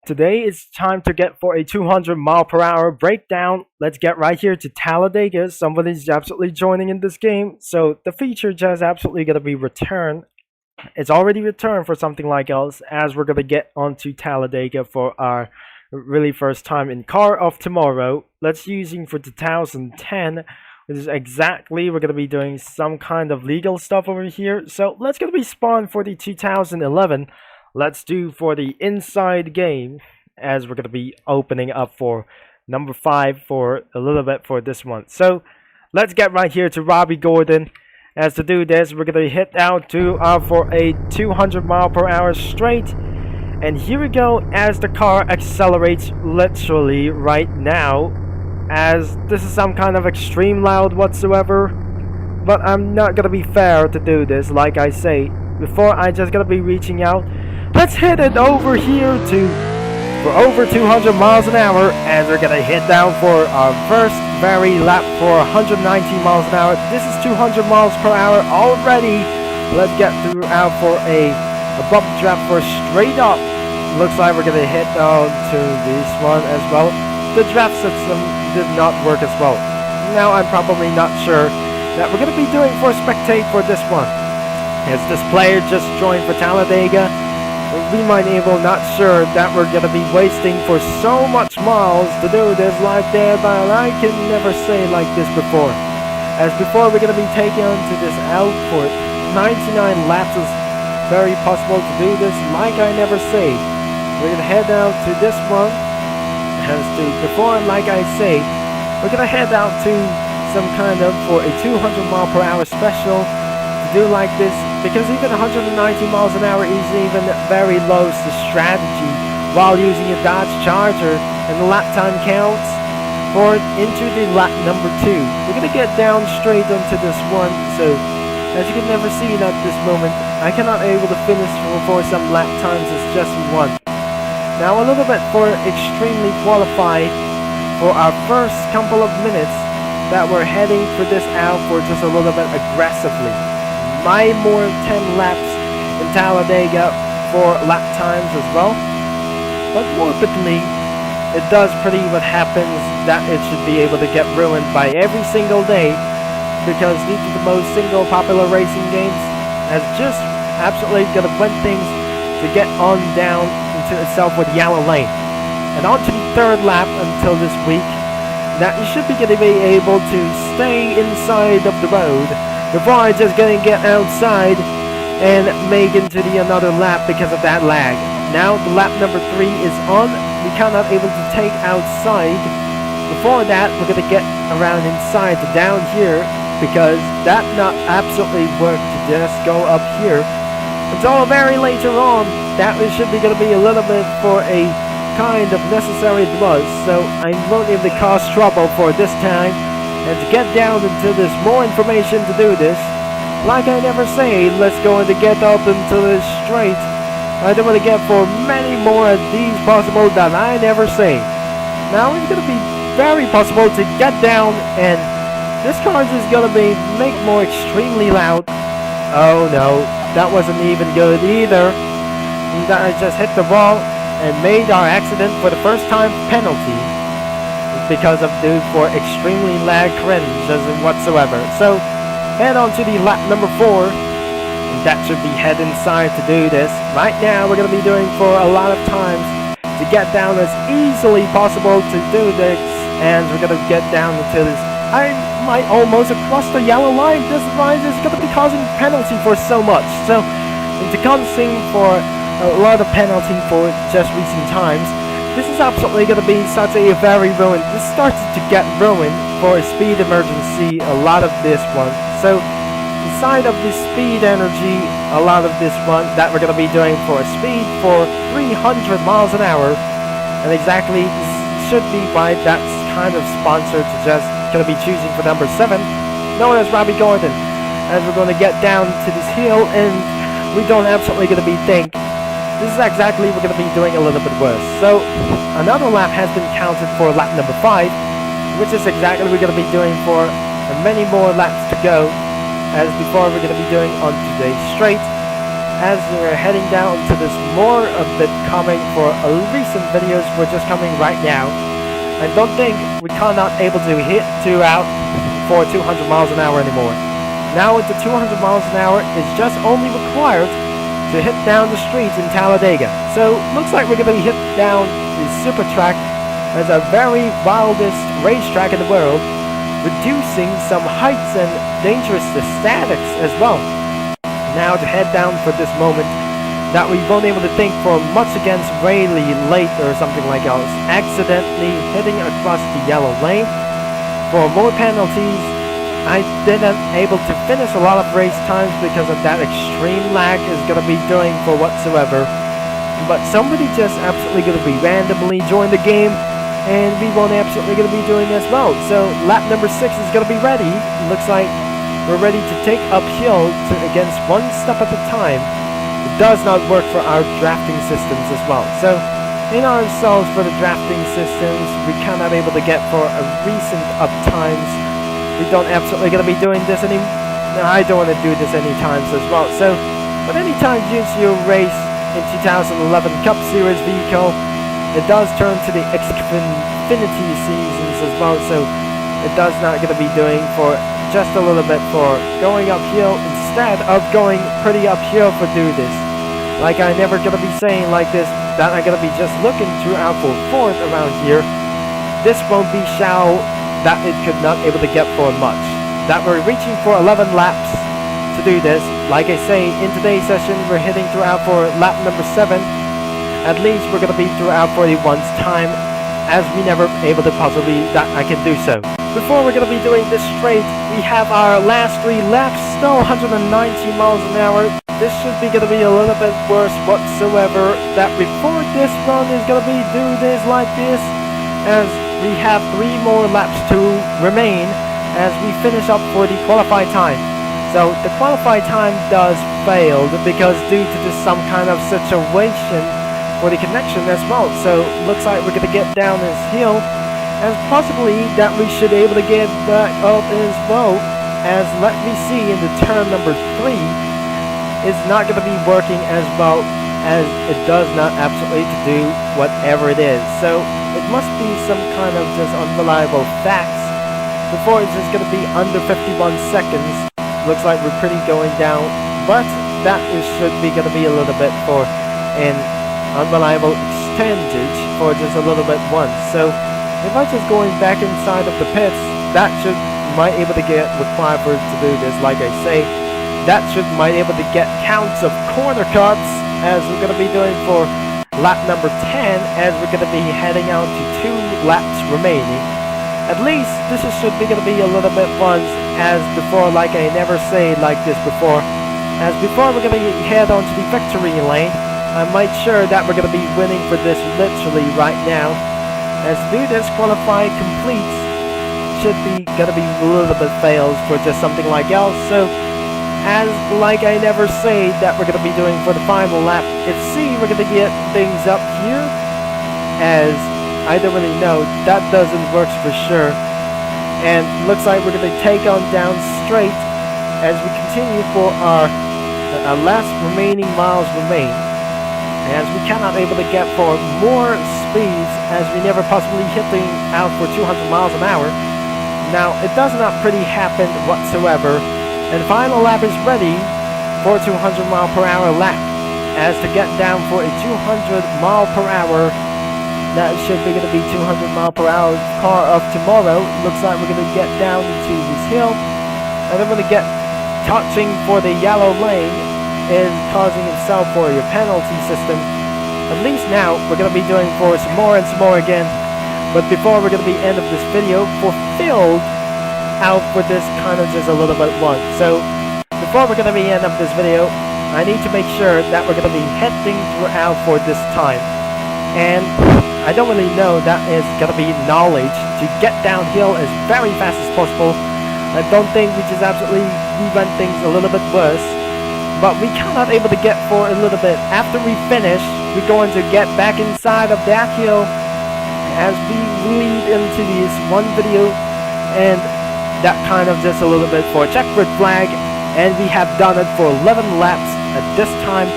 Today it's time to get for a 200-mile-per-hour breakdown. Let's get right here to Talladega. Somebody's absolutely joining in this game. So the feature just absolutely going to be returned. It's already returned for something like else, as we're going to get onto Talladega for our really first time in Car of Tomorrow. Let's using for 2010. Which is exactly, we're going to be doing some kind of legal stuff over here. So let's going to be spawned for the 2011. Let's do for the inside game, as we're going to be opening up for number 5 for a little bit for this one. So let's get right here to Robbie Gordon. As to do this, we're going to hit out to for a 200-mile-per-hour straight. And here we go as the car accelerates literally right now. As this is some kind of extreme loud whatsoever. But I'm not going to be fair to do this, like I say. Before I just going to be reaching out. Let's hit it over here for over 200 miles an hour. As we're going to hit down for our first very lap for 190 miles an hour. This is 200 miles per hour already. Let's get through out for a bump trap for straight up. Looks like we're going to hit down to this one as well. The draft system did not work as well. Now I'm probably not sure that we're going to be doing for spectate for this one. As this player just joined for Talladega, we might be able not sure that we're going to be wasting for so much miles to do this like that, but I can never say like this before. As before, we're going to be taking on to this out for 99 laps. Is very possible to do this like I never say. We're going to head out to this one. As to before, like I say, we're going to head out to some kind of for a 200 mile per hour special to do like this, because even 190 miles an hour is even very low to strategy while using a Dodge Charger, and the lap time counts for into the lap number 2. We're going to get down straight onto this one, so as you can never see at this moment, I cannot able to finish for some lap times. It's just one. Now a little bit for extremely qualified for our first couple of minutes that we're heading for this out for just a little bit aggressively. My more 10 laps in Talladega for lap times as well. But morbidly, it does pretty what happens that it should be able to get ruined by every single day, because due to the most single popular racing games has just absolutely gonna blend things to get on down into itself with yellow lane. And on to the 3rd lap until this week, that you should be going to be able to stay inside of the road before I just gonna get outside and make into the another lap because of that lag. Now the lap number 3 is on. We cannot able to take outside. Before that, we're gonna get around inside to down here, because that not absolutely work to just go up here. Until very later on, that should be going to be a little bit for a kind of necessary buzz, so I won't even cause trouble for this time. And to get down into this more information to do this, like I never say, let's go and get up into this straight. I don't want to get for many more of these possible that I never say. Now it's going to be very possible to get down, and this car is going to be make more extremely loud. Oh no. That wasn't even good either. I just hit the wall and made our accident for the first time penalty because of due for extremely lag cringe as in whatsoever. So head on to the lap number 4. And that should be head inside to do this. Right now we're going to be doing for a lot of times to get down as easily possible to do this, and we're going to get down into this. I might almost cross the yellow line. This line is going to be causing penalty for so much. So, to consing for a lot of penalty for just recent times, this is absolutely going to be such a very ruined. This starts to get ruined for a speed emergency, a lot of this one. So, inside of the speed energy, a lot of this one that we're going to be doing for a speed for 300 miles an hour. And exactly, this should be why that's kind of sponsored to just going to be choosing for number 7, known as Robbie Gordon, as we're going to get down to this hill, and we don't absolutely going to be think this is exactly we're going to be doing a little bit worse. So another lap has been counted for lap number 5, which is exactly we're going to be doing for many more laps to go, as before we're going to be doing on today's straight. as we're heading down to this more a bit coming for a recent videos we're just coming right now. I don't think we cannot able to hit 2 out for 200 miles an hour anymore. Now with the 200 miles an hour is just only required to hit down the streets in Talladega. So looks like we're going to hit down the super track as a very wildest racetrack in the world, reducing some heights and dangerous statics as well. Now to head down for this moment that we won't able to think for much against really late or something like else, accidentally hitting across the yellow lane. For more penalties, I didn't able to finish a lot of race times because of that extreme lag is going to be doing for whatsoever. But somebody just absolutely going to be randomly join the game, and we won't absolutely going to be doing as well. So lap number 6 is going to be ready. Looks like we're ready to take uphill against one step at a time. It does not work for our drafting systems as well. So in ourselves for the drafting systems, we cannot able to get for a recent up times. We don't absolutely going to be doing this any. No, I don't want to do this any times as well. So but anytime you use your race in 2011 Cup Series vehicle, it does turn to the Xfinity seasons as well. So it does not going to be doing for just a little bit for going uphill instead of going pretty uphill for do this. Like I never gonna be saying like this that I'm gonna be just looking throughout for 4th around here. This won't be shall that it could not able to get for much. That we're reaching for 11 laps to do this. Like I say, in today's session we're hitting throughout for lap number 7. At least we're gonna be throughout for the once time, as we never able to possibly that I can do so. Before we're going to be doing this straight, we have our last 3 laps, still 190 miles an hour. This should be going to be a little bit worse whatsoever. That before this run is going to be do this like this, as we have 3 more laps to remain as we finish up for the qualified time. So the qualified time does fail because due to this some kind of situation for the connection as well. So looks like we're going to get down this hill, and possibly that we should able to get back up as well, as let me see in the turn number 3 is not going to be working as well, as it does not absolutely to do whatever it is. So it must be some kind of just unreliable facts before it's just going to be under 51 seconds. Looks like we're pretty going down, but that should be going to be a little bit for an unreliable extendage for just a little bit once. So if I just going back inside of the pits, that should might able to get required for to do this. Like I say, that should might able to get counts of corner cuts, as we're going to be doing for lap number 10, as we're going to be heading out to 2 laps remaining. At least this should be going to be a little bit once, as before, like I never say like this before, as before we're going to head on to the victory lane. I might sure that we're going to be winning for this literally right now. As do this qualify completes should be gonna be a little bit fails for just something like else. So as like I never say that we're gonna be doing for the final lap, it's see we're gonna get things up here, as I don't really know, that doesn't work for sure. And looks like we're gonna take on down straight as we continue for our last remaining miles remain, as we cannot able to get for more speeds, as we never possibly hitting out for 200 miles an hour. Now it does not pretty happen whatsoever, and final lap is ready for 200 mile per hour lap, as to get down for a 200 mile per hour. That should be going to be 200 mile per hour car of tomorrow. Looks like we're going to get down into this hill, and I'm going to get touching for the yellow lane, is causing itself for your penalty system. At least now we're going to be doing for some more and some more again. But before we're going to be end of this video, fulfilled out for this kind of just a little bit one. So before we're going to be end of this video, I need to make sure that we're going to be heading throughout for this time. And I don't really know that is going to be knowledge to get downhill as very fast as possible. I don't think we just absolutely run things a little bit worse. But we cannot able to get for a little bit. After we finish, we're going to get back inside of that hill as we lead into this one video, and that kind of just a little bit for checkered flag, and we have done it for 11 laps at this time,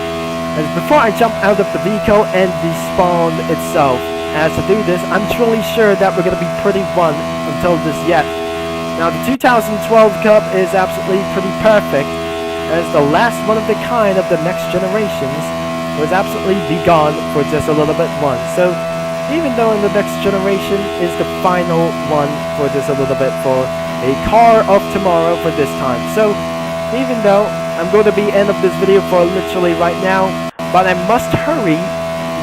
as before I jump out of the vehicle and despawn itself. As to do this, I'm truly sure that we're going to be pretty run until this yet. Now the 2012 Cup is absolutely pretty perfect, as the last one of the kind of the next generations was absolutely be gone for just a little bit run. So even though in the next generation is the final one for just a little bit for a car of tomorrow for this time. So even though I'm going to be end of this video for literally right now, but I must hurry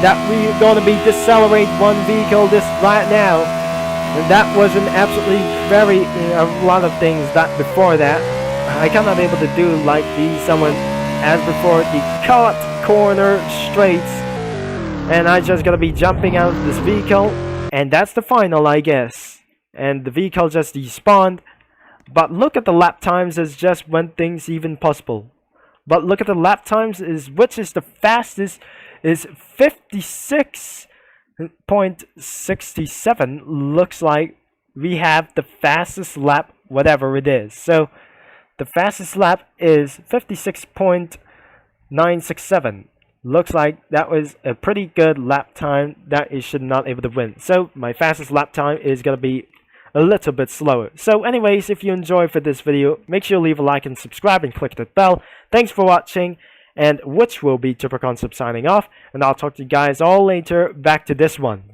that we're going to be decelerate one vehicle this right now. And that was an absolutely very a lot of things that before that I cannot able to do, like the someone as before the cut corner straights, and I just gonna be jumping out of this vehicle, and that's the final, I guess. And the vehicle just despawned. But look at the lap times as just when things even possible. But look at the lap times is which is the fastest is 56.67. Looks like we have the fastest lap, whatever it is. So the fastest lap is 56.967. Looks like that was a pretty good lap time that it should not able to win. So my fastest lap time is gonna be a little bit slower. So anyways, if you enjoyed for this video, make sure to leave a like and subscribe and click that bell. Thanks for watching, and which will be Triple Concept signing off, and I'll talk to you guys all later. Back to this one.